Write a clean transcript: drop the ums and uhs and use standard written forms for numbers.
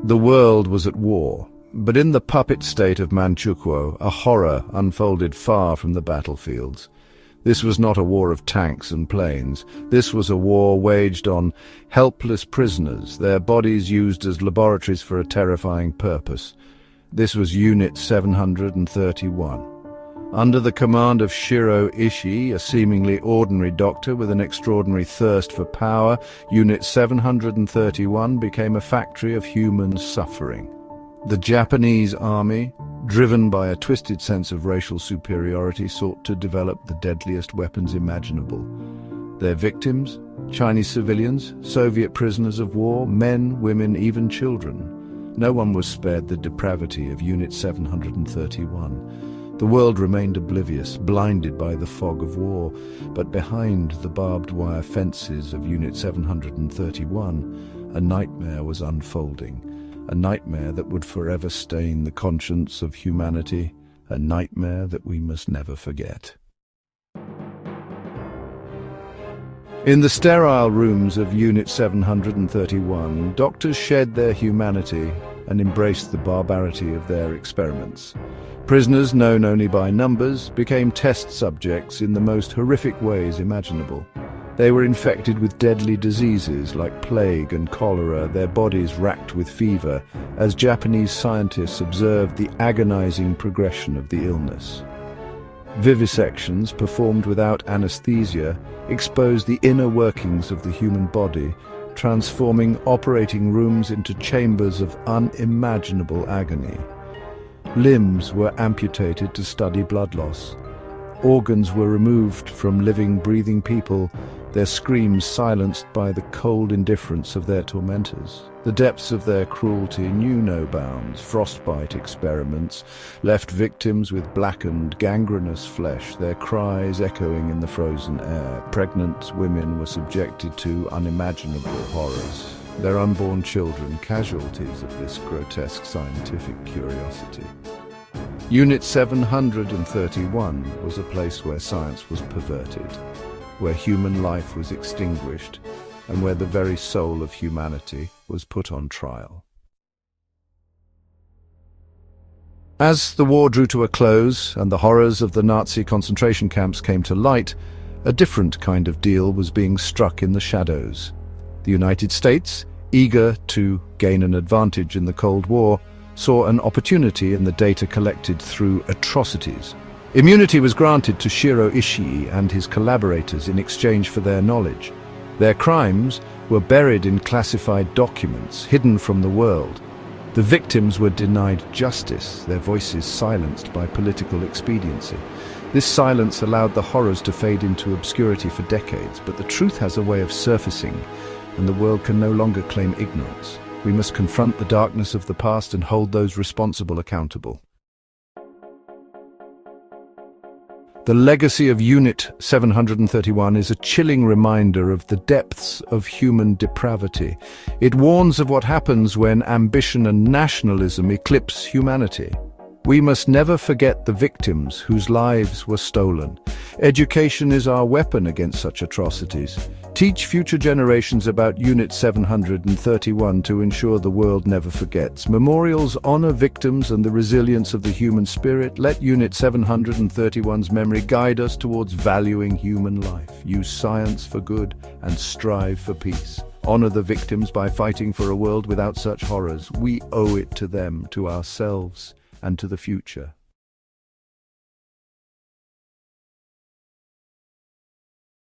The world was at war, but in the puppet state of Manchukuo, a horror unfolded far from the battlefields. This was not a war of tanks and planes. This was a war waged on helpless prisoners, their bodies used as laboratories for a terrifying purpose. This was Unit 731. Under the command of Shiro Ishii, a seemingly ordinary doctor with an extraordinary thirst for power, Unit 731 became a factory of human suffering. The Japanese army, driven by a twisted sense of racial superiority, sought to develop the deadliest weapons imaginable. Their victims, Chinese civilians, Soviet prisoners of war, men, women, even children. No one was spared the depravity of Unit 731. The world remained oblivious, blinded by the fog of war, but behind the barbed wire fences of Unit 731, a nightmare was unfolding. A nightmare that would forever stain the conscience of humanity, a nightmare that we must never forget. In the sterile rooms of Unit 731, doctors shed their humanity and embraced the barbarity of their experiments. Prisoners, known only by numbers, became test subjects in the most horrific ways imaginable. They were infected with deadly diseases like plague and cholera, their bodies racked with fever, as Japanese scientists observed the agonizing progression of the illness. Vivisections performed without anesthesia exposed the inner workings of the human body, transforming operating rooms into chambers of unimaginable agony. Limbs were amputated to study blood loss. Organs were removed from living, breathing people, their screams silenced by the cold indifference of their tormentors. The depths of their cruelty knew no bounds. Frostbite experiments left victims with blackened, gangrenous flesh, their cries echoing in the frozen air. Pregnant women were subjected to unimaginable horrors, their unborn children casualties of this grotesque scientific curiosity. Unit 731 was a place where science was perverted, where human life was extinguished, and where the very soul of humanity was put on trial. As the war drew to a close and the horrors of the Nazi concentration camps came to light, a different kind of deal was being struck in the shadows. The United States, eager to gain an advantage in the Cold War, saw an opportunity in the data collected through atrocities. Immunity was granted to Shiro Ishii and his collaborators in exchange for their knowledge. Their crimes were buried in classified documents, hidden from the world. The victims were denied justice, their voices silenced by political expediency. This silence allowed the horrors to fade into obscurity for decades, but the truth has a way of surfacing, and the world can no longer claim ignorance. We must confront the darkness of the past and hold those responsible accountable. The legacy of Unit 731 is a chilling reminder of the depths of human depravity. It warns of what happens when ambition and nationalism eclipse humanity. We must never forget the victims whose lives were stolen. Education is our weapon against such atrocities. Teach future generations about Unit 731 to ensure the world never forgets. Memorials honor victims and the resilience of the human spirit. Let Unit 731's memory guide us towards valuing human life. Use science for good and strive for peace. Honor the victims by fighting for a world without such horrors. We owe it to them, to ourselves, and to the future.